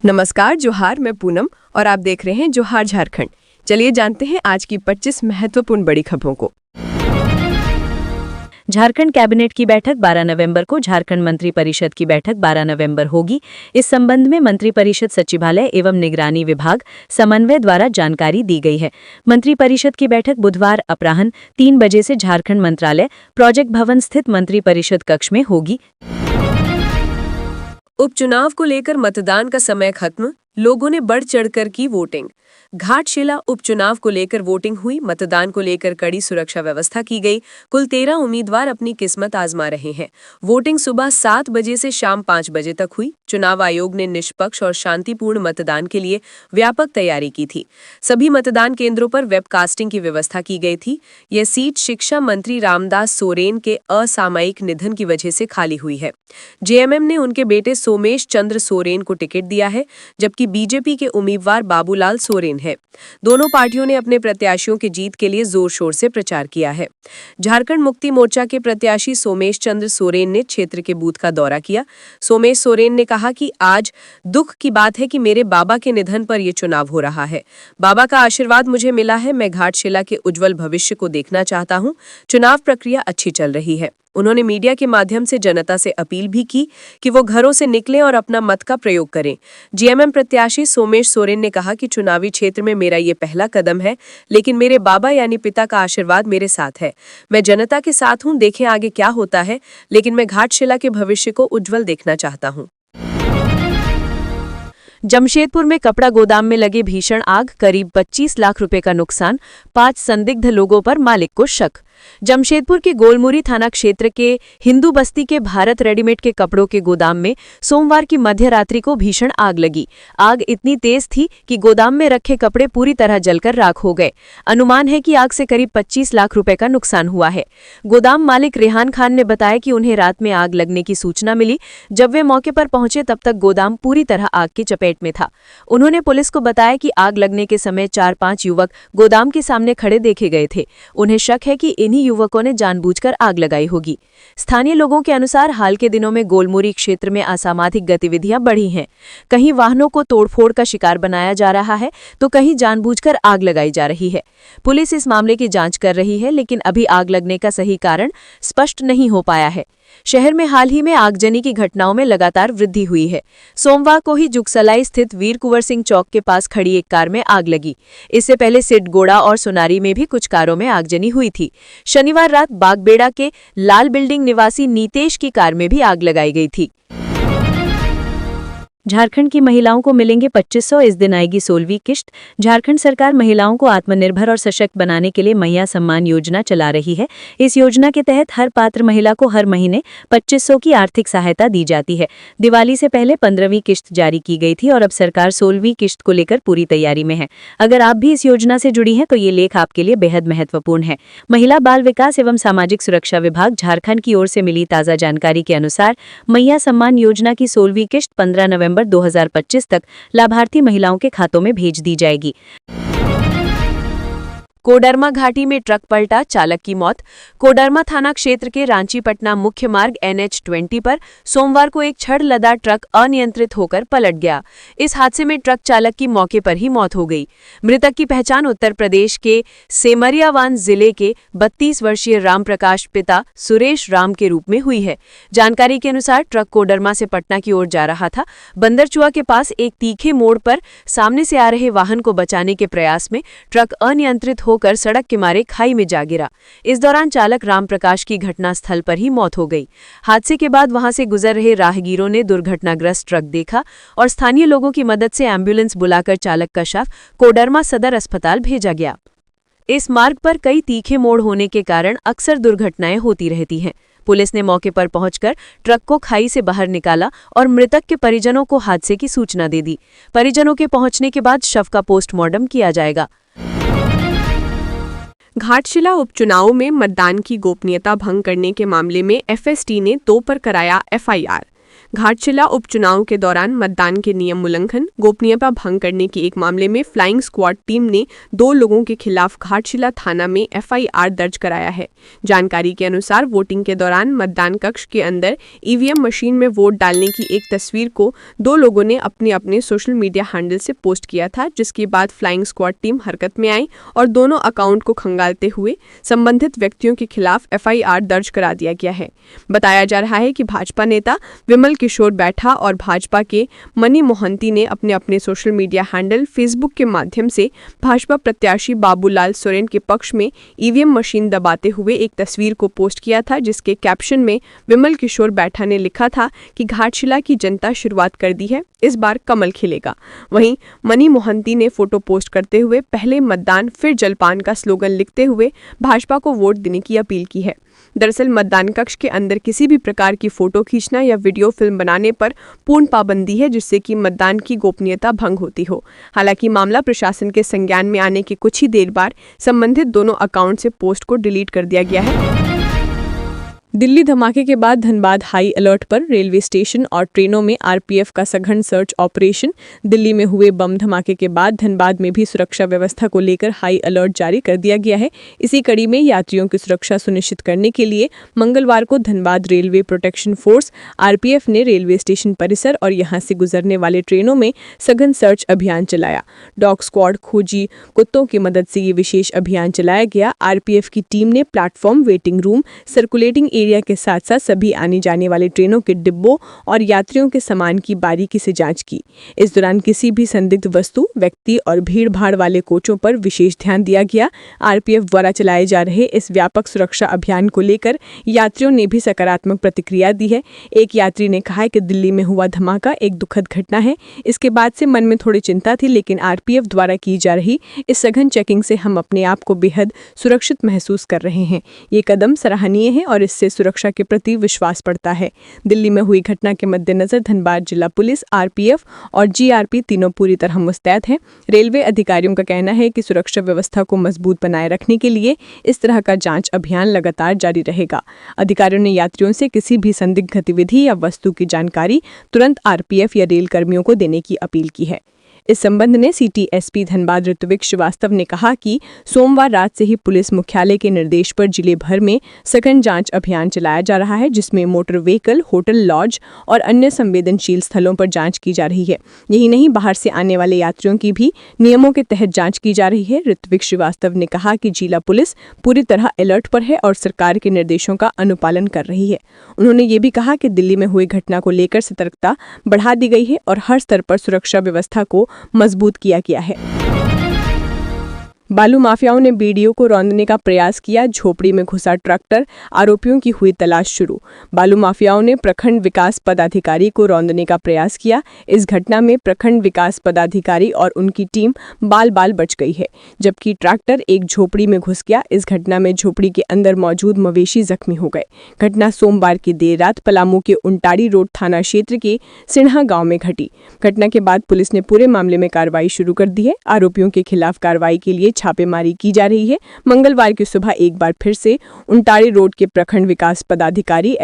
नमस्कार, जोहार। मैं पूनम और आप देख रहे हैं जोहार झारखंड। चलिए जानते हैं आज की 25 महत्वपूर्ण बड़ी खबरों को। झारखंड कैबिनेट की बैठक 12 नवंबर को, झारखंड मंत्री परिषद की बैठक 12 नवंबर होगी। इस संबंध में मंत्री परिषद सचिवालय एवं निगरानी विभाग समन्वय द्वारा जानकारी दी गई है। मंत्री परिषद की बैठक बुधवार अपराह्न 3 बजे से झारखंड मंत्रालय प्रोजेक्ट भवन स्थित मंत्री परिषद कक्ष में होगी। उपचुनाव को लेकर मतदान का समय खत्म, लोगों ने बढ़ चढ़कर की वोटिंग। घाटशिला उपचुनाव को लेकर वोटिंग हुई। मतदान को लेकर कड़ी सुरक्षा व्यवस्था की गई। कुल 13 उम्मीदवार अपनी किस्मत आजमा रहे हैं। वोटिंग सुबह 7 बजे से शाम 5 बजे तक हुई। चुनाव आयोग ने निष्पक्ष और शांतिपूर्ण मतदान के लिए व्यापक तैयारी की थी। सभी मतदान केंद्रों पर वेबकास्टिंग की व्यवस्था की गई थी। यह सीट शिक्षा मंत्री रामदास सोरेन के असामयिक निधन की वजह से खाली हुई है। जेएमएम ने उनके बेटे सोमेश चंद्र सोरेन को टिकट दिया है, जबकि बीजेपी के उम्मीदवार बाबूलाल सोरेन है। दोनों पार्टियों ने अपने प्रत्याशियों की जीत के लिए जोर शोर से प्रचार किया है। झारखंड मुक्ति मोर्चा के प्रत्याशी सोमेश चंद्र सोरेन ने क्षेत्र के बूथ का दौरा किया। सोमेश सोरेन ने कहा कि आज दुख की बात है कि मेरे बाबा के निधन पर यह चुनाव हो रहा है। बाबा का आशीर्वाद मुझे मिला है। मैं घाटशिला के उज्जवल भविष्य को देखना चाहता हूं। चुनाव प्रक्रिया अच्छी चल रही है। उन्होंने मीडिया के माध्यम से जनता से अपील भी की कि वो घरों से निकलें और अपना मत का प्रयोग करें। जेएमएम प्रत्याशी सोमेश सोरेन ने कहा कि चुनावी क्षेत्र में मेरा ये पहला कदम है, लेकिन मेरे बाबा यानी पिता का आशीर्वाद मेरे साथ है। मैं जनता के साथ हूं, देखें आगे क्या होता है, लेकिन मैं घाटशिला के भविष्य को उज्जवल देखना चाहता हूं। जमशेदपुर में कपड़ा गोदाम में लगे भीषण आग, करीब 25 लाख रुपए का नुकसान, 5 संदिग्ध लोगों पर मालिक को शक। जमशेदपुर के गोलमुरी थाना क्षेत्र के हिंदू बस्ती के भारत रेडीमेड के कपड़ों के गोदाम में सोमवार की मध्य रात्रि को भीषण आग लगी। आग इतनी तेज थी कि गोदाम में रखे कपड़े पूरी तरह जलकर राख हो गए। अनुमान है कि आग से करीब 25 लाख रुपए का नुकसान हुआ है। गोदाम मालिक रेहान खान ने बताया कि उन्हें रात में आग लगने की सूचना मिली। जब वे मौके पर पहुंचे तब तक गोदाम पूरी तरह आग की चपेट में था। उन्होंने पुलिस को बताया कि आग लगने के समय 4-5 युवक गोदाम के सामने खड़े देखे गए थे। उन्हें शक है कि इन्हीं युवकों ने जानबूझकर आग लगाई होगी। स्थानीय लोगों के अनुसार हाल के दिनों में गोलमुरी क्षेत्र में असामाजिक गतिविधियां बढ़ी हैं। कहीं वाहनों को तोड़फोड़ का शिकार बनाया जा रहा है, तो कहीं जानबूझकर आग लगाई जा रही है। पुलिस इस मामले की जांच कर रही है, लेकिन अभी आग लगने का सही कारण स्पष्ट नहीं हो पाया है। शहर में हाल ही में आगजनी की घटनाओं में लगातार वृद्धि हुई है। सोमवार को ही जुगसलाई स्थित वीर कुंवर सिंह चौक के पास खड़ी एक कार में आग लगी। इससे पहले सिडगोड़ा और सोनारी में भी कुछ कारों में आगजनी हुई थी। शनिवार रात बागबेड़ा के लाल बिल्डिंग निवासी नीतेश की कार में भी आग लगाई गई थी। झारखंड की महिलाओं को मिलेंगे 2500, इस दिन आएगी 16वीं किश्त। झारखंड सरकार महिलाओं को आत्मनिर्भर और सशक्त बनाने के लिए मैया सम्मान योजना चला रही है। इस योजना के तहत हर पात्र महिला को हर महीने 2500 की आर्थिक सहायता दी जाती है। दिवाली से पहले 15वीं किश्त जारी की गई थी और अब सरकार 16वीं किश्त को लेकर पूरी तैयारी में है। अगर आप भी इस योजना से जुड़ी हैं तो ये लेख आपके लिए बेहद महत्वपूर्ण है। महिला बाल विकास एवं सामाजिक सुरक्षा विभाग झारखंड की ओर से मिली ताज़ा जानकारी के अनुसार मैया सम्मान योजना की 16वीं किश्त 15 नवंबर 2025 तक लाभार्थी महिलाओं के खातों में भेज दी जाएगी। कोडरमा घाटी में ट्रक पलटा, चालक की मौत। कोडरमा थाना क्षेत्र के रांची पटना मुख्य मार्ग NH-20 पर सोमवार को एक छड़ लदा ट्रक अनियंत्रित होकर पलट गया। इस हादसे में ट्रक चालक की मौके पर ही मौत हो गई। मृतक की पहचान उत्तर प्रदेश के सेमरियावान जिले के 32 वर्षीय रामप्रकाश पिता सुरेश राम के रूप में हुई है। जानकारी के अनुसार ट्रक कोडरमा से पटना की ओर जा रहा था। बंदरचुआ के पास एक तीखे मोड़ पर सामने से आ रहे वाहन को बचाने के प्रयास में ट्रक अनियंत्रित होकर सड़क किनारे खाई में जा गिरा। इस दौरान चालक रामप्रकाश की घटनास्थल पर ही मौत हो गई। हादसे के बाद वहां से गुजर रहे राहगीरों ने दुर्घटनाग्रस्त ट्रक देखा और स्थानीय लोगों की मदद से एम्बुलेंस बुलाकर चालक का शव कोडरमा सदर अस्पताल भेजा गया। इस मार्ग पर कई तीखे मोड़ होने के कारण अक्सर दुर्घटनाएं होती रहती हैं। पुलिस ने मौके पर पहुंचकर ट्रक को खाई से बाहर निकाला और मृतक के परिजनों को हादसे की सूचना दे दी। परिजनों के पहुंचने के बाद शव का पोस्टमार्टम किया जाएगा। घाटशिला उपचुनाव में मतदान की गोपनीयता भंग करने के मामले में FST ने 2 पर कराया FIR। घाटशिला उपचुनाव के दौरान मतदान के नियम उल्लंघन, गोपनीयता भंग करने के एक मामले में फ्लाइंग स्क्वाड टीम ने 2 लोगों के खिलाफ घाटशिला थाना में एफआईआर दर्ज कराया है। जानकारी के अनुसार वोटिंग के दौरान मतदान कक्ष के अंदर ईवीएम मशीन में वोट डालने की एक तस्वीर को 2 लोगों ने अपने अपने सोशल मीडिया हैंडल से पोस्ट किया था, जिसके बाद फ्लाइंग स्क्वाड टीम हरकत में आई और दोनों अकाउंट को खंगालते हुए संबंधित व्यक्तियों के खिलाफ एफआईआर दर्ज करा दिया गया है। बताया जा रहा है कि भाजपा नेता विमल किशोर बैठा और भाजपा के मनी मोहंती ने अपने अपने सोशल मीडिया हैंडल फेसबुक के माध्यम से भाजपा प्रत्याशी बाबूलाल सोरेन के पक्ष में ईवीएम मशीन दबाते हुए एक तस्वीर को पोस्ट किया था, जिसके कैप्शन में विमल किशोर बैठा ने लिखा था कि घाटशिला की जनता शुरुआत कर दी है, इस बार कमल खिलेगा। वहीं मनी मोहंती ने फोटो पोस्ट करते हुए पहले मतदान फिर जलपान का स्लोगन लिखते हुए भाजपा को वोट देने की अपील की है। दरअसल मतदान कक्ष के अंदर किसी भी प्रकार की फोटो खींचना या वीडियो फिल्म बनाने पर पूर्ण पाबंदी है, जिससे कि मतदान की गोपनीयता भंग होती हो। हालांकि मामला प्रशासन के संज्ञान में आने के कुछ ही देर बाद संबंधित दोनों अकाउंट से पोस्ट को डिलीट कर दिया गया है। दिल्ली धमाके के बाद धनबाद हाई अलर्ट पर, रेलवे स्टेशन और ट्रेनों में आरपीएफ का सघन सर्च ऑपरेशन। दिल्ली में हुए बम धमाके के बाद धनबाद में भी सुरक्षा व्यवस्था को लेकर हाई अलर्ट जारी कर दिया गया है। इसी कड़ी में यात्रियों की सुरक्षा सुनिश्चित करने के लिए मंगलवार को Dhanbad railway protection force RPF ने रेलवे स्टेशन परिसर और यहां से गुजरने वाले ट्रेनों में सघन सर्च अभियान चलाया। डॉग स्क्वाड खोजी कुत्तों की मदद से ये विशेष अभियान चलाया गया। आरपीएफ की टीम ने platform, waiting room, circulating area के साथ साथ सभी आने जाने वाले ट्रेनों के डिब्बों और यात्रियों के सामान की बारीकी से जांच की। इस दौरान किसी भी संदिग्ध वस्तु, व्यक्ति और भीड़-भाड़ वाले कोचों पर विशेष ध्यान दिया गया। आरपीएफ द्वारा चलाए जा रहे इस व्यापक सुरक्षा अभियान को लेकर यात्रियों ने भी सकारात्मक प्रतिक्रिया दी है। एक यात्री ने कहा कि दिल्ली में हुआ धमाका एक दुखद घटना है। इसके बाद से मन में थोड़ी चिंता थी, लेकिन आरपीएफ द्वारा की जा रही इस सघन चेकिंग से हम अपने आप को बेहद सुरक्षित महसूस कर रहे हैं। ये कदम सराहनीय है और इससे सुरक्षा के प्रति विश्वास बढ़ता है। दिल्ली में हुई घटना के मद्देनजर धनबाद जिला पुलिस, आरपीएफ और जीआरपी तीनों पूरी तरह मुस्तैद हैं। रेलवे अधिकारियों का कहना है कि सुरक्षा व्यवस्था को मजबूत बनाए रखने के लिए इस तरह का जांच अभियान लगातार जारी रहेगा। अधिकारियों ने यात्रियों से किसी भी संदिग्ध गतिविधि या वस्तु की जानकारी तुरंत आरपीएफ या रेल कर्मियों को देने की अपील की है। इस संबंध में सिटी एसपी धनबाद ऋत्विक श्रीवास्तव ने कहा कि सोमवार रात से ही पुलिस मुख्यालय के निर्देश पर जिले भर में सघन जांच अभियान चलाया जा रहा है, जिसमें मोटर व्हीकल, होटल, लॉज और अन्य संवेदनशील स्थलों पर जांच की जा रही है। यही नहीं, बाहर से आने वाले यात्रियों की भी नियमों के तहत जांच की जा रही है। ऋत्विक श्रीवास्तव ने कहा कि जिला पुलिस पूरी तरह अलर्ट पर है और सरकार के निर्देशों का अनुपालन कर रही है। उन्होंने ये भी कहा कि दिल्ली में हुई घटना को लेकर सतर्कता बढ़ा दी गई है और हर स्तर पर सुरक्षा व्यवस्था को मजबूत किया गया है। बालू माफियाओं ने बीडीओ को रौंदने का प्रयास किया, झोपड़ी में घुसा ट्रैक्टर, आरोपियों की हुई तलाश शुरू। बालू माफियाओं ने प्रखंड विकास पदाधिकारी को रौंदने का प्रयास किया। इस घटना में प्रखंड विकास पदाधिकारी और उनकी टीम बाल बाल बच गई है, जबकि ट्रैक्टर एक झोपड़ी में घुस गया। इस घटना में झोपड़ी के अंदर मौजूद मवेशी जख्मी हो गए। घटना सोमवार की देर रात पलामू के उंटाड़ी रोड थाना क्षेत्र के सिन्हा गाँव में घटी। घटना के बाद पुलिस ने पूरे मामले में कार्रवाई शुरू कर दी है। आरोपियों के खिलाफ कार्रवाई के लिए छापेमारी की जा रही है। मंगलवार की सुबह एक बार फिर से उंटाड़ी रोड के प्रखंड विकास पदाधिकारी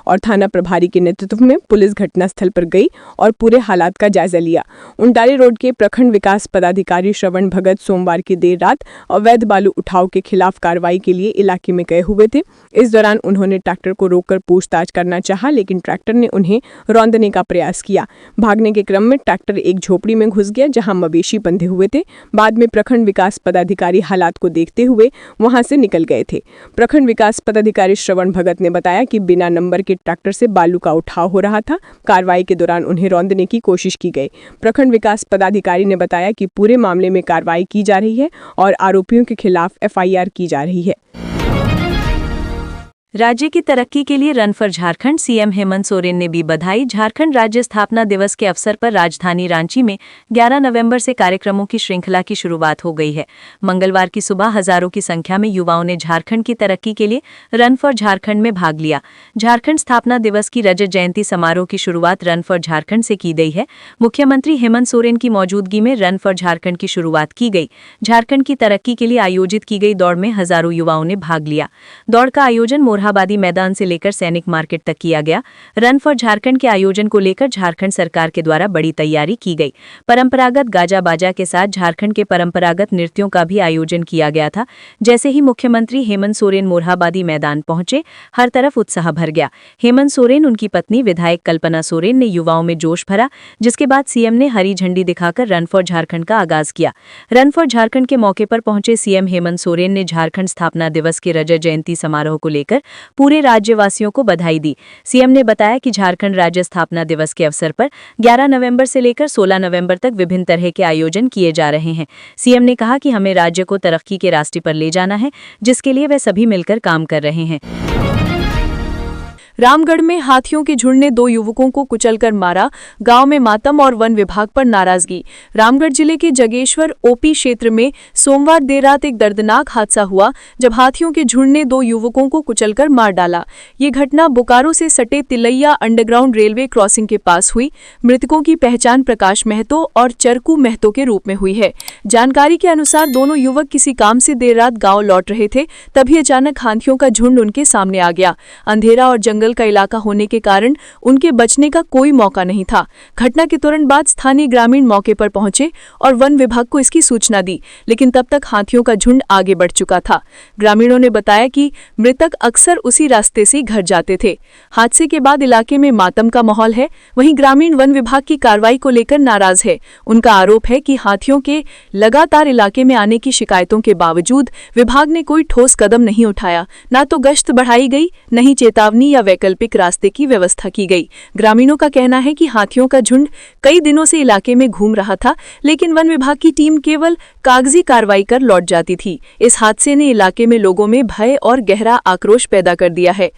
और थाना प्रभारी के नेतृत्व में पुलिस घटनास्थल पर गई और पूरे हालात का जायजा लिया। उंटाड़ी रोड के प्रखंड विकास पदाधिकारी श्रवण भगत सोमवार की देर रात अवैध बालू उठाव के खिलाफ कार्रवाई के लिए इलाके में गए हुए थे। इस दौरान उन्होंने ट्रैक्टर को रोककर पूछताछ करना चाहा, लेकिन ट्रैक्टर ने उन्हें रौंदने का प्रयास किया। भागने के क्रम में ट्रैक्टर एक झोपड़ी में घुस गया, जहां मवेशी बंधे हुए थे। बाद में प्रखंड विकास पदाधिकारी हालात को देखते हुए वहां से निकल गए थे। प्रखंड विकास पदाधिकारी श्रवण भगत ने बताया कि बिना नंबर के ट्रैक्टर से बालू का उठाव हो रहा था। कार्रवाई के दौरान उन्हें रौंदने की कोशिश की गई। प्रखंड विकास पदाधिकारी ने बताया कि पूरे मामले में कार्रवाई की जा रही है और आरोपियों के खिलाफ एफआईआर की जा रही है। राज्य की तरक्की के लिए run for Jharkhand, CM Hemant Soren ने दी बधाई। झारखंड राज्य स्थापना दिवस के अवसर पर राजधानी रांची में 11 नवंबर से कार्यक्रमों की श्रृंखला की शुरुआत हो गई है। मंगलवार की सुबह हजारों की संख्या में युवाओं ने झारखंड की तरक्की के लिए रन फॉर झारखंड में भाग लिया। झारखंड स्थापना दिवस की रजत जयंती समारोह की शुरुआत रन फॉर झारखंड से की गई है। मुख्यमंत्री हेमंत सोरेन की मौजूदगी में रन फॉर झारखंड की शुरुआत की गई। झारखंड की तरक्की के लिए आयोजित की गई दौड़ में हजारों युवाओं ने भाग लिया। दौड़ का आयोजन मोरहाबादी मैदान से लेकर सैनिक मार्केट तक किया गया। रन फॉर झारखंड के आयोजन को लेकर झारखंड सरकार के द्वारा बड़ी तैयारी की गई। परंपरागत गाजा बाजा के साथ झारखंड के परंपरागत नृत्यों का भी आयोजन किया गया था। जैसे ही मुख्यमंत्री हेमंत सोरेन मोरहाबादी मैदान पहुंचे, हर तरफ उत्साह भर गया। हेमंत सोरेन, उनकी पत्नी विधायक कल्पना सोरेन ने युवाओं में जोश भरा, जिसके बाद सीएम ने हरी झंडी दिखाकर रन फॉर झारखंड का आगाज किया। रन फॉर झारखंड के मौके पर पहुंचे सीएम हेमंत सोरेन ने झारखंड स्थापना दिवस के रजत जयंती समारोह को लेकर पूरे राज्यवासियों को बधाई दी। सीएम ने बताया कि झारखंड राज्य स्थापना दिवस के अवसर पर 11 नवंबर से लेकर 16 नवंबर तक विभिन्न तरह के आयोजन किए जा रहे हैं। सीएम ने कहा कि हमें राज्य को तरक्की के रास्ते पर ले जाना है, जिसके लिए वे सभी मिलकर काम कर रहे हैं। रामगढ़ में हाथियों के झुंड ने 2 युवकों को कुचलकर मारा, गांव में मातम और वन विभाग पर नाराजगी। रामगढ़ जिले के जगेश्वर ओपी क्षेत्र में सोमवार देर रात एक दर्दनाक हादसा हुआ, जब हाथियों के झुंड ने 2 युवकों को कुचलकर मार डाला। ये घटना बोकारो से सटे तिलैया अंडरग्राउंड रेलवे क्रॉसिंग के पास हुई। मृतकों की पहचान प्रकाश महतो और चरकू महतो के रूप में हुई है। जानकारी के अनुसार दोनों युवक किसी काम से देर रात गाँव लौट रहे थे, तभी अचानक हाथियों का झुंड उनके सामने आ गया। अंधेरा और जंगल का इलाका होने के कारण उनके बचने का कोई मौका नहीं था। घटना के तुरंत बाद स्थानीय ग्रामीण मौके पर पहुंचे और वन विभाग को इसकी सूचना दी, लेकिन तब तक हाथियों का झुंड आगे बढ़ चुका था। ग्रामीणों ने बताया कि मृतक अक्सर उसी रास्ते से घर जाते थे। हादसे के बाद इलाके में मातम का माहौल है। वहीं ग्रामीण वन विभाग की कार्रवाई को लेकर नाराज है। उनका आरोप है कि हाथियों के लगातार इलाके में आने की शिकायतों के बावजूद विभाग ने कोई ठोस कदम नहीं उठाया। न तो गश्त बढ़ाई गई, न ही चेतावनी या वैकल्पिक रास्ते की व्यवस्था की गई। ग्रामीणों का कहना है कि हाथियों का झुंड कई दिनों से इलाके में घूम रहा था, लेकिन वन विभाग की टीम केवल कागजी कार्रवाई कर लौट जाती थी। इस हादसे ने इलाके में लोगों में भय और गहरा आक्रोश पैदा कर दिया है।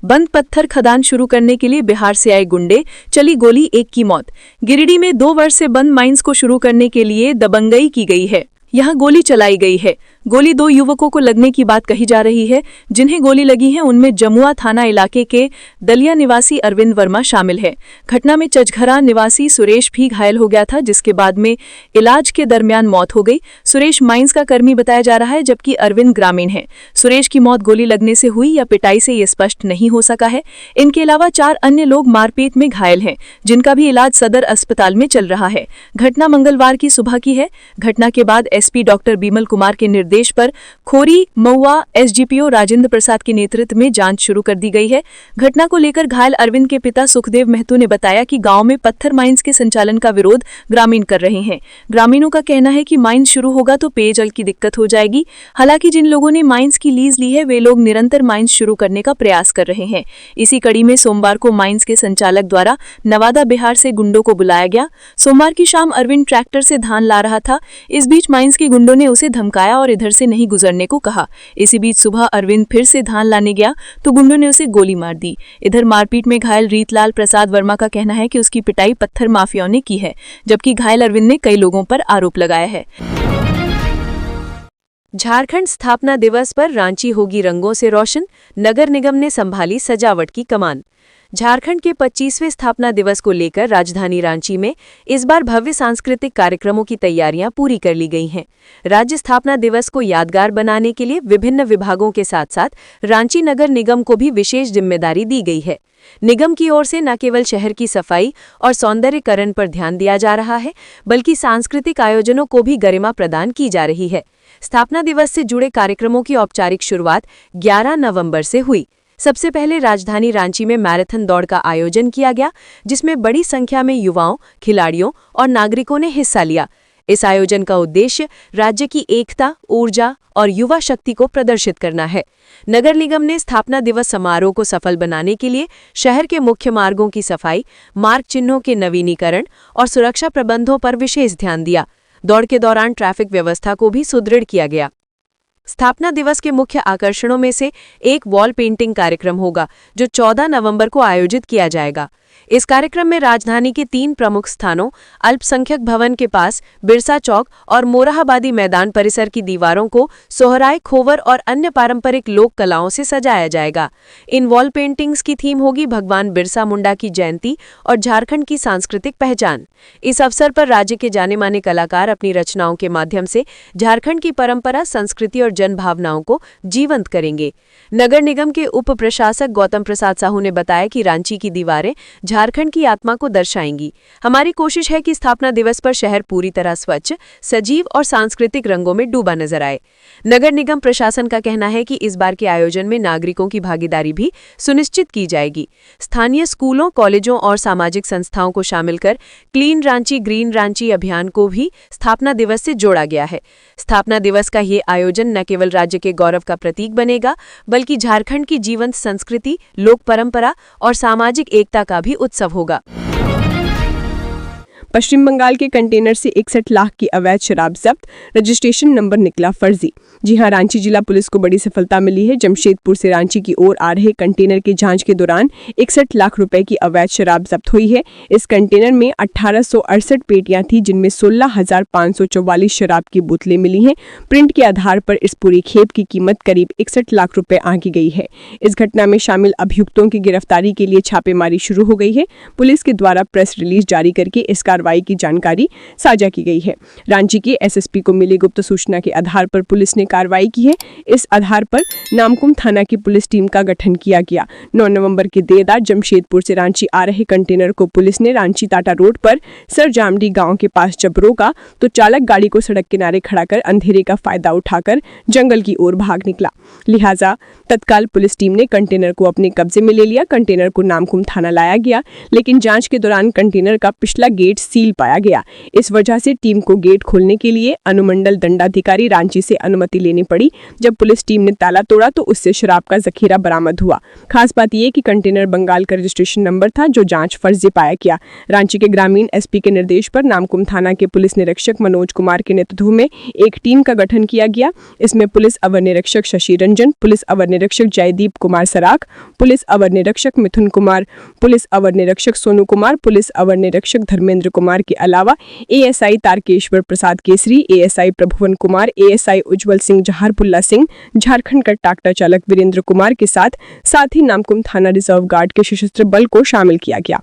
बंद पत्थर खदान शुरू करने के लिए बिहार से आए गुंडे, चली गोली, 1 की मौत। गिरिडीह में 2 वर्ष से बंद माइंस को शुरू करने के लिए दबंगई की गई है। यहां गोली चलाई गई है। गोली 2 युवकों को लगने की बात कही जा रही है। जिन्हें गोली लगी है उनमें जमुआ थाना इलाके के दलिया निवासी अरविंद वर्मा शामिल है। घटना में चचघरा निवासी सुरेश भी घायल हो गया था, जिसके बाद में इलाज के दरमियान मौत हो गई। सुरेश माइंस का कर्मी बताया जा रहा है, जबकि अरविंद ग्रामीण है। सुरेश की मौत गोली लगने से हुई या पिटाई से ये स्पष्ट नहीं हो सका है। इनके अलावा 4 अन्य लोग मारपीट में घायल हैं, जिनका भी इलाज सदर अस्पताल में चल रहा है। घटना मंगलवार की सुबह की है। घटना के बाद एसपी डॉक्टर बीमल कुमार के निर्देश पर खोरी महुआ एसडीपीओ राजेंद्र प्रसाद के नेतृत्व में जांच शुरू कर दी गई है। घटना को लेकर घायल अरविंद के पिता सुखदेव महतो ने बताया कि गांव में पत्थर माइंस के संचालन का विरोध ग्रामीण कर रहे हैं। ग्रामीणों का कहना है कि माइंस शुरू होगा तो पेयजल की दिक्कत हो जाएगी। हालांकि जिन लोगों ने माइंस की लीज ली है, वे लोग निरंतर माइंस शुरू करने का प्रयास कर रहे हैं। इसी कड़ी में सोमवार को माइंस के संचालक द्वारा नवादा बिहार से गुंडों को बुलाया गया। सोमवार की शाम अरविंद ट्रैक्टर से धान ला रहा था। इस बीच माइंस के गुंडों ने उसे धमकाया और इधर से नहीं गुजरने को कहा। इसी बीच सुबह अरविंद फिर से धान लाने गया तो गुंडों ने उसे गोली मार दी। इधर मारपीट में घायल रीतलाल प्रसाद वर्मा का कहना है कि उसकी पिटाई पत्थर माफियाओं ने की है, जबकि घायल अरविंद ने कई लोगों पर आरोप लगाया है। झारखंड स्थापना दिवस पर रांची होगी रंगों से रोशन, नगर निगम ने संभाली सजावट की कमान। झारखंड के 25वें स्थापना दिवस को लेकर राजधानी रांची में इस बार भव्य सांस्कृतिक कार्यक्रमों की तैयारियां पूरी कर ली गई हैं। राज्य स्थापना दिवस को यादगार बनाने के लिए विभिन्न विभागों के साथ साथ रांची नगर निगम को भी विशेष जिम्मेदारी दी गई है। निगम की ओर से न केवल शहर की सफाई और सौंदर्यीकरण पर ध्यान दिया जा रहा है, बल्कि सांस्कृतिक आयोजनों को भी गरिमा प्रदान की जा रही है। स्थापना दिवस से जुड़े कार्यक्रमों की औपचारिक शुरुआत 11 नवंबर से हुई। सबसे पहले राजधानी रांची में मैराथन दौड़ का आयोजन किया गया, जिसमें बड़ी संख्या में युवाओं, खिलाड़ियों और नागरिकों ने हिस्सा लिया। इस आयोजन का उद्देश्य राज्य की एकता, ऊर्जा और युवा शक्ति को प्रदर्शित करना है। नगर निगम ने स्थापना दिवस समारोह को सफल बनाने के लिए शहर के मुख्य मार्गों की सफाई, मार्ग चिन्हों के नवीनीकरण और सुरक्षा प्रबंधों पर विशेष ध्यान दिया। दौड़ के दौरान ट्रैफिक व्यवस्था को भी सुदृढ़ किया गया। स्थापना दिवस के मुख्य आकर्षणों में से एक वॉल पेंटिंग कार्यक्रम होगा, जो 14 नवंबर को आयोजित किया जाएगा। इस कार्यक्रम में राजधानी के 3 प्रमुख स्थानों अल्पसंख्यक भवन के पास, बिरसा चौक और मोरहाबादी मैदान परिसर की दीवारों को सोहराय, खोवर और अन्य पारंपरिक लोक कलाओं से सजाया जाएगा। इन वॉल पेंटिंग्स की थीम होगी भगवान बिरसा मुंडा की जयंती और झारखंड की सांस्कृतिक पहचान। इस अवसर पर राज्य के जाने माने कलाकार अपनी रचनाओं के माध्यम से झारखंड की परंपरा, संस्कृति और जन भावनाओं को जीवंत करेंगे। नगर निगम के उप प्रशासक गौतम प्रसाद साहू ने बताया कि रांची की दीवारें झारखंड की आत्मा को दर्शाएंगी। हमारी कोशिश है कि स्थापना दिवस पर शहर पूरी तरह स्वच्छ, सजीव और सांस्कृतिक रंगों में डूबा नजर आए। नगर निगम प्रशासन का कहना है कि इस बार के आयोजन में नागरिकों की भागीदारी भी सुनिश्चित की जाएगी। स्थानीय स्कूलों, कॉलेजों और सामाजिक संस्थाओं को शामिल कर क्लीन रांची, ग्रीन रांची अभियान को भी स्थापना दिवस से जोड़ा गया है। स्थापना दिवस का ये आयोजन न केवल राज्य के गौरव का प्रतीक बनेगा, बल्कि झारखंड की जीवंत संस्कृति, लोक परंपरा और सामाजिक एकता का भी उत्सव होगा। पश्चिम बंगाल के कंटेनर से 61 लाख की अवैध शराब जब्त, रजिस्ट्रेशन नंबर निकला फर्जी। जी हां, रांची जिला पुलिस को बड़ी सफलता मिली है। जमशेदपुर से रांची की ओर आ रहे कंटेनर की जांच के दौरान 61 लाख रुपए की अवैध शराब जब्त हुई है। इस कंटेनर में 1868 पेटियां थी, जिनमें 16,544 शराब की बोतलें मिली हैं। प्रिंट के आधार पर इस पूरी खेप की कीमत करीब 61 लाख रुपए आंकी गई है। इस घटना में शामिल अभियुक्तों की गिरफ्तारी के लिए छापेमारी शुरू हो गई है। पुलिस के द्वारा प्रेस रिलीज जारी करके इस कार्रवाई की जानकारी साझा की गई है। रांची के एसएसपी को मिली गुप्त सूचना के आधार पर पुलिस ने कार्रवाई की है। इस आधार पर नामकुम थाना की पुलिस टीम का गठन किया गया। 9 नवंबर की देर रात जमशेदपुर से रांची आ रहे कंटेनर को पुलिस ने रांची टाटा रोड पर सर जामडी गांव के पास जब रोका तो चालक गाड़ी को सड़क किनारे खड़ा कर अंधेरे का फायदा उठाकर जंगल की ओर भाग निकला। लिहाजा तत्काल पुलिस टीम ने कंटेनर को अपने कब्जे में ले लिया। कंटेनर को नामकुम थाना लाया गया, लेकिन जांच के दौरान कंटेनर का पिछला गेट सील पाया गया। इस वजह से टीम को गेट खोलने के लिए अनुमंडल दंडाधिकारी रांची से अनुमति लेनी पड़ी। जब पुलिस टीम ने ताला तोड़ा तो उससे शराब का जखीरा बरामद हुआ। खास बात यह कि कंटेनर बंगाल का रजिस्ट्रेशन नंबर था, जो जांच फर्जी पाया गया। रांची के ग्रामीण एसपी के निर्देश पर नामकुम थाना के पुलिस निरीक्षक मनोज कुमार के नेतृत्व में एक टीम का गठन किया गया। इसमें पुलिस अवर निरीक्षक शशि रंजन, पुलिस अवर निरीक्षक जयदीप कुमार सराख, पुलिस अवर निरीक्षक मिथुन कुमार, पुलिस अवर निरीक्षक सोनू कुमार, पुलिस अवर निरीक्षक धर्मेंद्र कुमार के अलावा एएसआई तारकेश्वर प्रसाद केसरी, एएसआई प्रभुवन कुमार, एएसआई उज्जवल सिंह जहारपुल्ला सिंह, झारखंड का ट्रैक्टर चालक वीरेंद्र कुमार के साथ ही नामकुम थाना रिजर्व गार्ड के सशस्त्र बल को शामिल किया गया।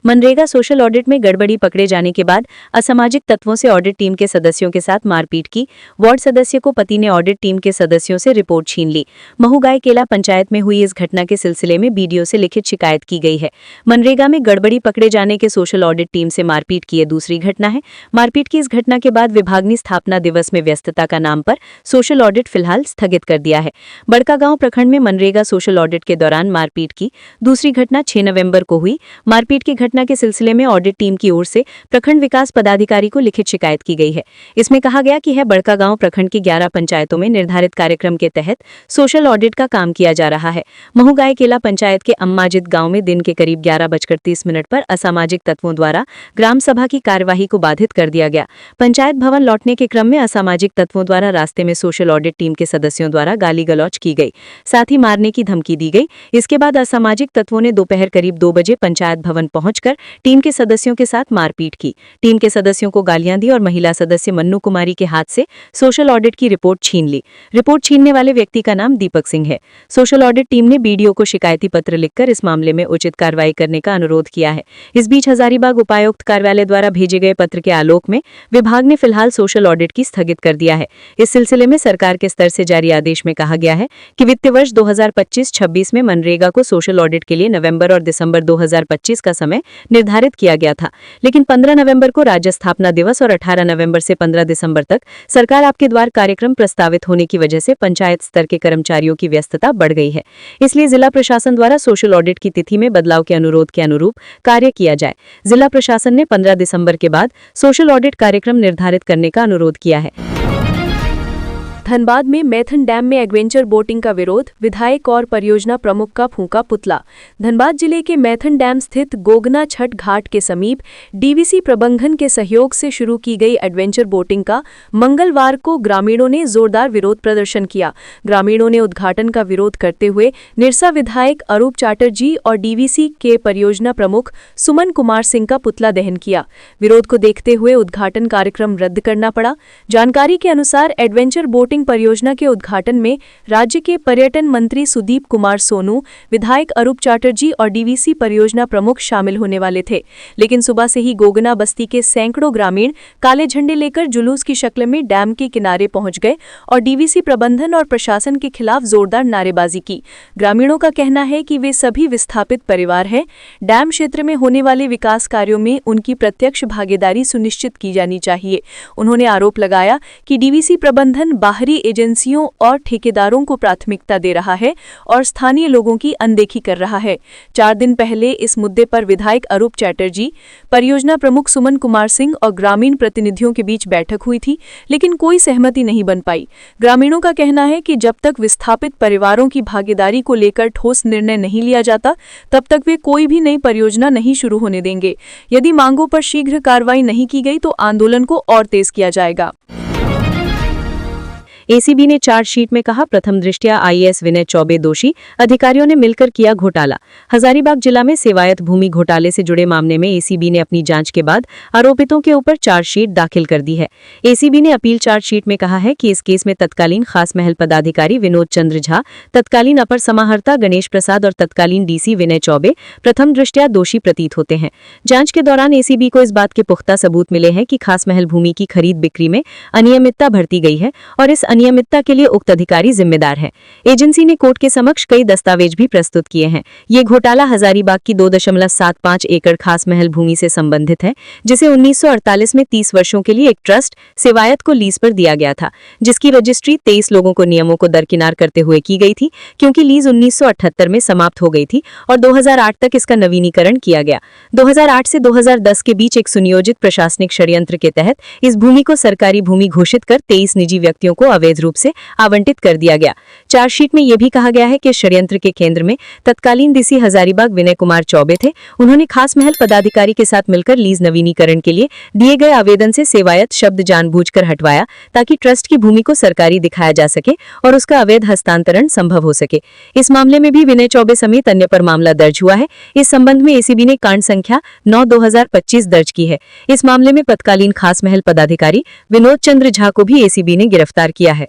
मनरेगा सोशल ऑडिट में गड़बड़ी पकड़े जाने के बाद असामाजिक तत्वों से ऑडिट टीम के सदस्यों के साथ मारपीट की। वार्ड सदस्य को पति ने ऑडिट टीम के सदस्यों से रिपोर्ट छीन ली। महूगाय केला पंचायत में हुई इस घटना के सिलसिले में बीडीओ से लिखित शिकायत की गई है। मनरेगा में गड़बड़ी पकड़े जाने के सोशल ऑडिट टीम से मारपीट की यह दूसरी घटना है। मारपीट की इस घटना के बाद विभाग ने स्थापना दिवस में व्यस्तता का नाम पर सोशल ऑडिट फिलहाल स्थगित कर दिया है। बड़कागांव प्रखंड में मनरेगा सोशल ऑडिट के दौरान मारपीट की दूसरी घटना 6 नवंबर को हुई। मारपीट की घटना के सिलसिले में ऑडिट टीम की ओर से प्रखंड विकास पदाधिकारी को लिखित शिकायत की गई है। इसमें कहा गया कि बड़कागांव प्रखंड की 11 पंचायतों में निर्धारित कार्यक्रम के तहत सोशल ऑडिट का काम किया जा रहा है। महूगाय केला पंचायत के अम्माजिद गांव में दिन के करीब 11:30 पर असामाजिक तत्वों द्वारा ग्राम सभा की कार्यवाही को बाधित कर दिया गया। पंचायत भवन लौटने के क्रम में असामाजिक तत्वों द्वारा रास्ते में सोशल ऑडिट टीम के सदस्यों द्वारा गाली गलौज की गई, साथ ही मारने की धमकी दी गई। इसके बाद असामाजिक तत्वों ने दोपहर करीब 2 बजे पंचायत भवन पहुंचकर टीम के सदस्यों के साथ मारपीट की। टीम के सदस्यों को गालियां दी और महिला सदस्य मन्नू कुमारी के हाथ से सोशल ऑडिट की रिपोर्ट छीन ली। रिपोर्ट छीनने वाले व्यक्ति का नाम दीपक सिंह है। सोशल ऑडिट टीम ने बीडीओ को शिकायती पत्र लिखकर इस मामले में उचित कार्रवाई करने का अनुरोध किया है। इस बीच हजारीबाग उपायुक्त कार्यालय द्वारा भेजे गए पत्र के आलोक में विभाग ने फिलहाल सोशल ऑडिट की स्थगित कर दिया है। इस सिलसिले में सरकार के स्तर से जारी आदेश में कहा गया है कि वित्तीय वर्ष 2025-26 में मनरेगा को सोशल ऑडिट के लिए नवंबर और दिसंबर 2025 का समय निर्धारित किया गया था, लेकिन 15 नवंबर को राज्य स्थापना दिवस और 18 नवंबर से 15 दिसंबर तक सरकार आपके द्वार कार्यक्रम प्रस्तावित होने की वजह से पंचायत स्तर के कर्मचारियों की व्यस्तता बढ़ गई है। इसलिए जिला प्रशासन द्वारा सोशल ऑडिट की तिथि में बदलाव के अनुरोध के अनुरूप कार्य किया जाए। जिला प्रशासन ने 15 दिसंबर के बाद सोशल ऑडिट कार्यक्रम निर्धारित करने का अनुरोध किया है। धनबाद में मैथन डैम में एडवेंचर बोटिंग का विरोध, विधायक और परियोजना प्रमुख का फूंका पुतला। धनबाद जिले के मैथन डैम स्थित गोगना छठ घाट के समीप डीवीसी प्रबंधन के सहयोग से शुरू की गई एडवेंचर बोटिंग का मंगलवार को ग्रामीणों ने जोरदार विरोध प्रदर्शन किया। ग्रामीणों ने उद्घाटन का विरोध करते हुए निरसा विधायक अरूप चैटर्जी और डीवीसी के परियोजना प्रमुख सुमन कुमार सिंह का पुतला दहन किया। विरोध को देखते हुए उद्घाटन कार्यक्रम रद्द करना पड़ा। जानकारी के अनुसार एडवेंचर बोटिंग वोटिंग परियोजना के उद्घाटन में राज्य के पर्यटन मंत्री सुदीप कुमार सोनू, विधायक अरूप चैटर्जी और डीवीसी परियोजना प्रमुख शामिल होने वाले थे। लेकिन सुबह से ही गोगना बस्ती के सैकड़ों ग्रामीण काले झंडे लेकर जुलूस की शक्ल में डैम के किनारे पहुंच गए और डीवीसी प्रबंधन और प्रशासन के खिलाफ जोरदार नारेबाजी की। ग्रामीणों का कहना है कि वे सभी विस्थापित परिवार हैं। डैम क्षेत्र में होने वाले विकास कार्यों में उनकी प्रत्यक्ष भागीदारी सुनिश्चित की जानी चाहिए। उन्होंने आरोप लगाया कि डीवीसी प्रबंधन बाहरी एजेंसियों और ठेकेदारों को प्राथमिकता दे रहा है और स्थानीय लोगों की अनदेखी कर रहा है। 4 दिन पहले इस मुद्दे पर विधायक अरूप चैटर्जी, परियोजना प्रमुख सुमन कुमार सिंह और ग्रामीण प्रतिनिधियों के बीच बैठक हुई थी, लेकिन कोई सहमति नहीं बन पाई। ग्रामीणों का कहना है कि जब तक विस्थापित परिवारों की भागीदारी को लेकर ठोस निर्णय नहीं लिया जाता, तब तक वे कोई भी नई परियोजना नहीं शुरू होने देंगे। यदि मांगों पर शीघ्र कार्रवाई नहीं की गई तो आंदोलन को और तेज किया जाएगा। एसीबी ने चार्जशीट में कहा, प्रथम दृष्टया आईएएस विनय चौबे दोषी, अधिकारियों ने मिलकर किया घोटाला। हजारीबाग जिला में सेवायत भूमि घोटाले से जुड़े मामले में एसीबी ने अपनी जांच के बाद आरोपितों के ऊपर चार्जशीट दाखिल कर दी है। एसीबी ने अपील चार्जशीट में कहा है कि इस केस में तत्कालीन खास महल पदाधिकारी विनोद चंद्र झा, तत्कालीन अपर समाहर्ता गणेश प्रसाद और तत्कालीन डीसी विनय चौबे प्रथम दृष्टया दोषी प्रतीत होते हैं। जांच के दौरान एसीबी को इस बात के पुख्ता सबूत मिले हैं कि खास महल भूमि की खरीद बिक्री में अनियमितता बरती गई है और इस अनियमितता के लिए उक्त अधिकारी जिम्मेदार हैं। एजेंसी ने कोर्ट के समक्ष कई दस्तावेज भी प्रस्तुत किए हैं। ये घोटाला हजारीबाग की 2.75 एकड़ खास महल भूमि से संबंधित है, जिसे 1948 में 30 वर्षों के लिए एक ट्रस्ट सेवायत को लीज पर दिया गया था, जिसकी रजिस्ट्री 23 लोगों को नियमों को दरकिनार करते हुए की गई थी, क्योंकि लीज 1978 में समाप्त हो गई थी और 2008 तक इसका नवीनीकरण किया गया। 2008 से 2010 के बीच एक सुनियोजित प्रशासनिक षड्यंत्र के तहत इस भूमि को सरकारी भूमि घोषित कर 23 निजी व्यक्तियों को अवैध रूप से आवंटित कर दिया गया। चार्जशीट में यह भी कहा गया है कि षड्यंत्र के केंद्र में तत्कालीन डीसी हजारीबाग विनय कुमार चौबे थे। उन्होंने खास महल पदाधिकारी के साथ मिलकर लीज नवीनीकरण के लिए दिए गए आवेदन से सेवायत शब्द जानबूझकर हटवाया, ताकि ट्रस्ट की भूमि को सरकारी दिखाया जा सके और उसका अवैध हस्तांतरण संभव हो सके। इस मामले में भी विनय चौबे समेत अन्य पर मामला दर्ज हुआ है। इस संबंध में एसीबी ने कांड संख्या 9/2025 दर्ज की है। इस मामले में तत्कालीन खास महल पदाधिकारी विनोद चंद्र झा को भी एसीबी ने गिरफ्तार किया है।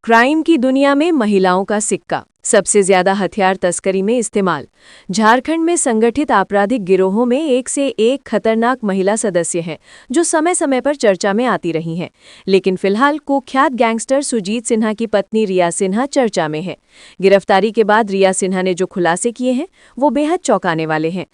क्राइम की दुनिया में महिलाओं का सिक्का, सबसे ज्यादा हथियार तस्करी में इस्तेमाल। झारखंड में संगठित आपराधिक गिरोहों में एक से एक खतरनाक महिला सदस्य हैं, जो समय समय पर चर्चा में आती रही हैं। लेकिन फिलहाल कुख्यात गैंगस्टर सुजीत सिन्हा की पत्नी रिया सिन्हा चर्चा में है। गिरफ्तारी के बाद रिया सिन्हा ने जो खुलासे किए हैं वो बेहद चौंकाने वाले हैं।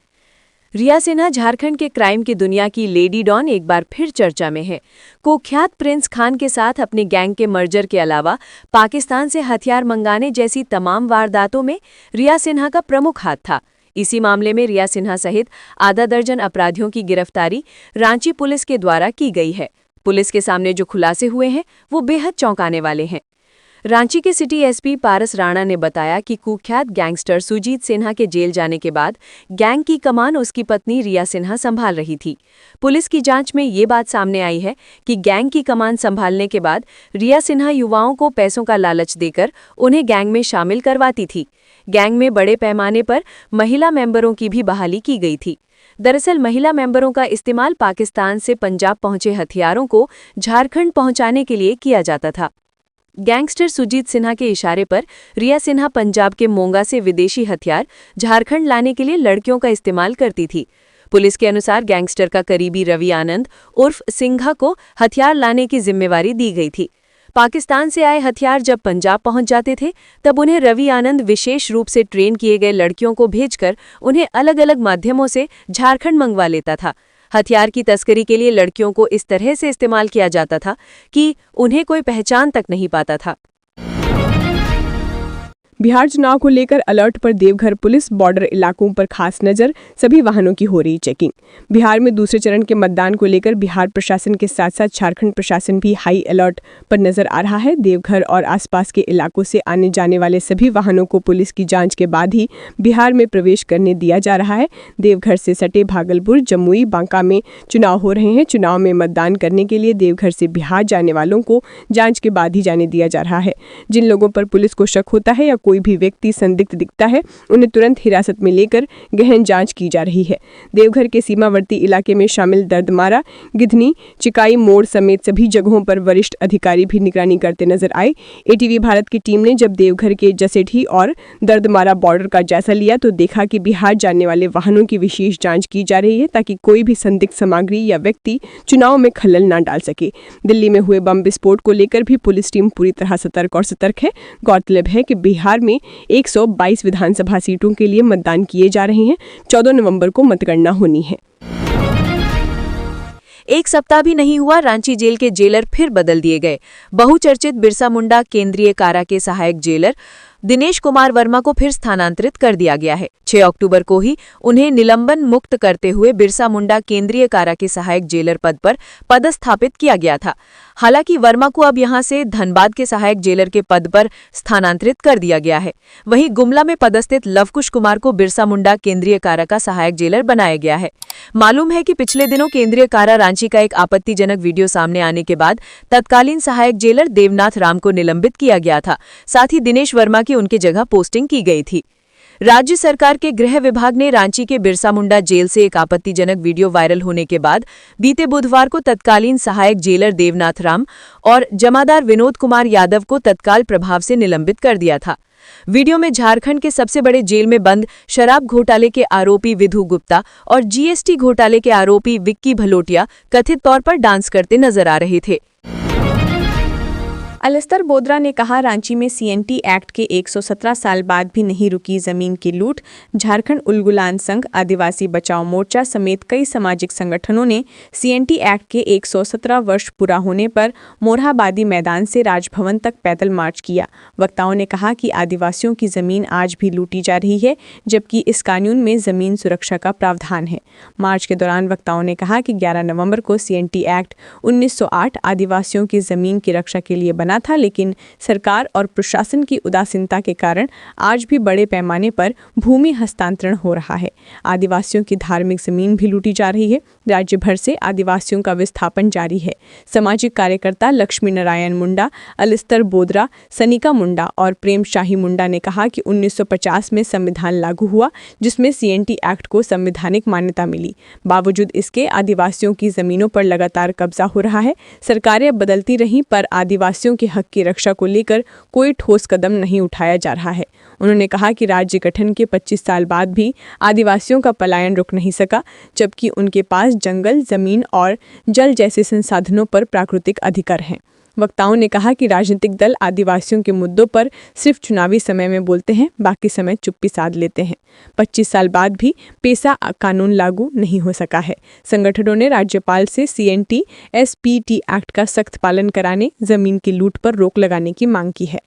रिया सिन्हा झारखंड के क्राइम की दुनिया की लेडी डॉन एक बार फिर चर्चा में है। कुख्यात प्रिंस खान के साथ अपने गैंग के मर्जर के अलावा पाकिस्तान से हथियार मंगाने जैसी तमाम वारदातों में रिया सिन्हा का प्रमुख हाथ था। इसी मामले में रिया सिन्हा सहित आधा दर्जन अपराधियों की गिरफ्तारी रांची पुलिस के द्वारा की गई है। पुलिस के सामने जो खुलासे हुए हैं वो बेहद चौंकाने वाले हैं। रांची के सिटी एसपी पारस राणा ने बताया कि कुख्यात गैंगस्टर सुजीत सिन्हा के जेल जाने के बाद गैंग की कमान उसकी पत्नी रिया सिन्हा संभाल रही थी। पुलिस की जांच में ये बात सामने आई है कि गैंग की कमान संभालने के बाद रिया सिन्हा युवाओं को पैसों का लालच देकर उन्हें गैंग में शामिल करवाती थी। गैंग में बड़े पैमाने पर महिला मेंबरों की भी बहाली की गई थी। दरअसल महिला मेंबरों का इस्तेमाल पाकिस्तान से पंजाब पहुंचे हथियारों को झारखंड पहुंचाने के लिए किया जाता था। गैंगस्टर सुजीत सिन्हा के इशारे पर रिया सिन्हा पंजाब के मोंगा से विदेशी हथियार झारखंड लाने के लिए लड़कियों का इस्तेमाल करती थी। पुलिस के अनुसार गैंगस्टर का करीबी रवि आनंद उर्फ सिंघा को हथियार लाने की जिम्मेवारी दी गई थी। पाकिस्तान से आए हथियार जब पंजाब पहुंच जाते थे, तब उन्हें रवि आनंद विशेष रूप से ट्रेन किए गए लड़कियों को भेजकर उन्हें अलग अलग माध्यमों से झारखंड मंगवा लेता था। हथियार की तस्करी के लिए लड़कियों को इस तरह से इस्तेमाल किया जाता था कि उन्हें कोई पहचान तक नहीं पाता था। बिहार चुनाव को लेकर अलर्ट पर देवघर पुलिस, बॉर्डर इलाकों पर खास नजर, सभी वाहनों की हो रही चेकिंग। बिहार में दूसरे चरण के मतदान को लेकर बिहार प्रशासन के साथ साथ झारखंड प्रशासन भी हाई अलर्ट पर नजर आ रहा है। देवघर और आसपास के इलाकों से आने जाने वाले सभी वाहनों को पुलिस की जांच के बाद ही बिहार में प्रवेश करने दिया जा रहा है। देवघर से सटे भागलपुर, जमुई, बांका में चुनाव हो रहे हैं। चुनाव में मतदान करने के लिए देवघर से बिहार जाने वालों को जाँच के बाद ही जाने दिया जा रहा है। जिन लोगों पर पुलिस को शक होता है या कोई भी व्यक्ति संदिग्ध दिखता है उन्हें तुरंत हिरासत में लेकर गहन जांच की जा रही है। देवघर के सीमावर्ती इलाके में शामिल दर्दमारा, गिधनी, चिकाई मोड़ समेत सभी जगहों पर वरिष्ठ अधिकारी भी निगरानी करते नजर आए। एटीवी भारत की टीम ने जब देवघर के जसेठी और दर्दमारा बॉर्डर का जायजा लिया तो देखा कि बिहार जाने वाले वाहनों की विशेष जांच की जा रही है ताकि कोई भी संदिग्ध सामग्री या व्यक्ति चुनाव में खलल न डाल सके। दिल्ली में हुए बम विस्फोट को लेकर भी पुलिस टीम पूरी तरह सतर्क है। गौरतलब है कि बिहार में 122 विधानसभा सीटों के लिए मतदान किए जा रहे हैं। 14 नवंबर को मतगणना होनी है। एक सप्ताह भी नहीं हुआ, रांची जेल के जेलर फिर बदल दिए गए। बहुचर्चित बिरसा मुंडा केंद्रीय कारा के सहायक जेलर दिनेश कुमार वर्मा को फिर स्थानांतरित कर दिया गया है। 6 अक्टूबर को ही उन्हें निलंबन मुक्त करते हुए बिरसा मुंडा केंद्रीय कारा के सहायक जेलर पद पर पदस्थापित किया गया था। हालांकि वर्मा को अब यहां से धनबाद के सहायक जेलर के पद पर स्थानांतरित कर दिया गया है। वहीं गुमला में पदस्थित लवकुश कुमार को बिरसा मुंडा केंद्रीय कारा का सहायक जेलर बनाया गया है। मालूम है कि पिछले दिनों केंद्रीय कारा रांची का एक आपत्तिजनक वीडियो सामने आने के बाद तत्कालीन सहायक जेलर देवनाथ राम को निलंबित किया गया था। साथ ही दिनेश वर्मा की उनके जगह पोस्टिंग की गई थी। राज्य सरकार के गृह विभाग ने रांची के बिरसा मुंडा जेल से एक आपत्तिजनक वीडियो वायरल होने के बाद बीते बुधवार को तत्कालीन सहायक जेलर देवनाथ राम और जमादार विनोद कुमार यादव को तत्काल प्रभाव से निलंबित कर दिया था। वीडियो में झारखंड के सबसे बड़े जेल में बंद शराब घोटाले के आरोपी विधु गुप्ता और जीएसटी घोटाले के आरोपी विक्की भलोटिया कथित तौर पर डांस करते नजर आ रहे थे। अलिस्तर बोद्रा ने कहा, रांची में सीएनटी एक्ट के 117 साल बाद भी नहीं रुकी जमीन की लूट। झारखंड उलगुलान संघ, आदिवासी बचाओ मोर्चा समेत कई सामाजिक संगठनों ने सीएनटी एक्ट के 117 वर्ष पूरा होने पर मोरहाबादी मैदान से राजभवन तक पैदल मार्च किया। वक्ताओं ने कहा कि आदिवासियों की जमीन आज भी लूटी जा रही है, जबकि इस कानून में जमीन सुरक्षा का प्रावधान है। मार्च के दौरान वक्ताओं ने कहा कि 11 नवंबर को सीएनटी एक्ट 1908 आदिवासियों की जमीन की रक्षा के लिए बना था, लेकिन सरकार और प्रशासन की उदासीनता के कारण आज भी बड़े पैमाने पर भूमि हस्तांतरण हो रहा है। आदिवासियों की धार्मिक जमीन भी लूटी जा रही है। राज्य भर से आदिवासियों का विस्थापन जारी है। सामाजिक कार्यकर्ता लक्ष्मी नारायण मुंडा, अलिस्तर बोद्रा, सनिका मुंडा और प्रेम शाही मुंडा ने कहा कि 1950 में संविधान लागू हुआ, जिसमें सीएनटी एक्ट को संवैधानिक मान्यता मिली। बावजूद इसके आदिवासियों की जमीनों पर लगातार कब्जा हो रहा है। सरकारें बदलती रहीं, पर आदिवासियों के हक की रक्षा को लेकर कोई ठोस कदम नहीं उठाया जा रहा है। उन्होंने कहा कि राज्य गठन के 25 साल बाद भी आदिवासियों का पलायन रुक नहीं सका, जबकि उनके पास जंगल, जमीन और जल जैसे संसाधनों पर प्राकृतिक अधिकार हैं। वक्ताओं ने कहा कि राजनीतिक दल आदिवासियों के मुद्दों पर सिर्फ चुनावी समय में बोलते हैं, बाकी समय चुप्पी साध लेते हैं। 25 साल बाद भी पेसा कानून लागू नहीं हो सका है। संगठनों ने राज्यपाल से सीएनटी एसपीटी एक्ट का सख्त पालन कराने, जमीन की लूट पर रोक लगाने की मांग की है।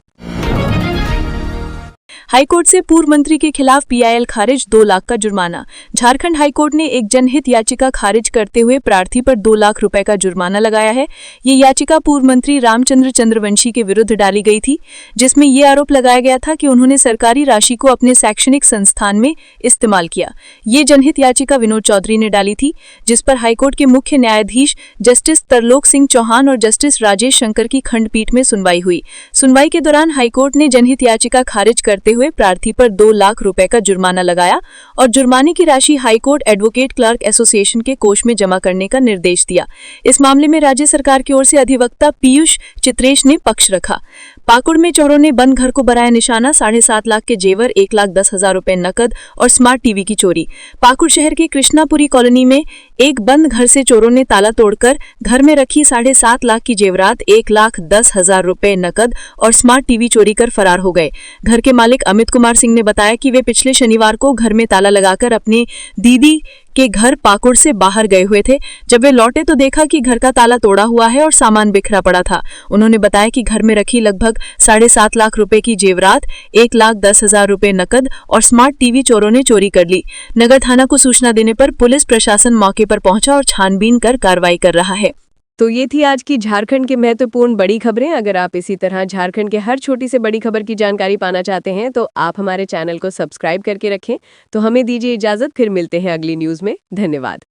हाईकोर्ट से पूर्व मंत्री के खिलाफ पीआईएल खारिज, 2 लाख का जुर्माना। झारखंड हाईकोर्ट ने एक जनहित याचिका खारिज करते हुए प्रार्थी पर 2 लाख रुपए का जुर्माना लगाया है। ये याचिका पूर्व मंत्री रामचंद्र चंद्रवंशी के विरुद्ध डाली गई थी, जिसमें ये आरोप लगाया गया था कि उन्होंने सरकारी राशि को अपने शैक्षणिक संस्थान में इस्तेमाल किया। ये जनहित याचिका विनोद चौधरी ने डाली थी, जिस पर हाईकोर्ट के मुख्य न्यायाधीश जस्टिस तरलोक सिंह चौहान और जस्टिस राजेश शंकर की खंडपीठ में सुनवाई हुई। सुनवाई के दौरान हाईकोर्ट ने जनहित याचिका खारिज करते हुए प्रार्थी पर 2 लाख रुपए का जुर्माना लगाया और जुर्माने की राशि हाईकोर्ट एडवोकेट क्लर्क एसोसिएशन के कोष में जमा करने का निर्देश दिया। इस मामले में राज्य सरकार की ओर से अधिवक्ता पीयूष चित्रेश ने पक्ष रखा। पाकुड़ में चोरों ने बंद घर को बनाया निशाना, 7.5 लाख के जेवर, 1,10,000 रुपए नकद और स्मार्ट टीवी की चोरी। पाकुड़ शहर के कृष्णापुरी कॉलोनी में एक बंद घर से चोरों ने ताला तोड़कर घर में रखी 7.5 लाख की जेवरात, 1,10,000 रुपए नकद और स्मार्ट टीवी चोरी कर फरार हो गए। घर के मालिक अमित कुमार सिंह ने बताया कि वे पिछले शनिवार को घर में ताला लगाकर अपने दीदी के घर पाकुड़ से बाहर गए हुए थे। जब वे लौटे तो देखा कि घर का ताला तोड़ा हुआ है और सामान बिखरा पड़ा था। उन्होंने बताया कि घर में रखी लगभग 7.5 लाख रुपए की जेवरात, 1,10,000 रुपए नकद और स्मार्ट टीवी चोरों ने चोरी कर ली। नगर थाना को सूचना देने पर पुलिस प्रशासन मौके पर पहुंचा और छानबीन कर कार्रवाई कर रहा है। तो ये थी आज की झारखंड की महत्वपूर्ण बड़ी खबरें। अगर आप इसी तरह झारखंड के हर छोटी से बड़ी खबर की जानकारी पाना चाहते हैं तो आप हमारे चैनल को सब्सक्राइब करके रखें। तो हमें दीजिए इजाजत, फिर मिलते हैं अगली न्यूज में। धन्यवाद।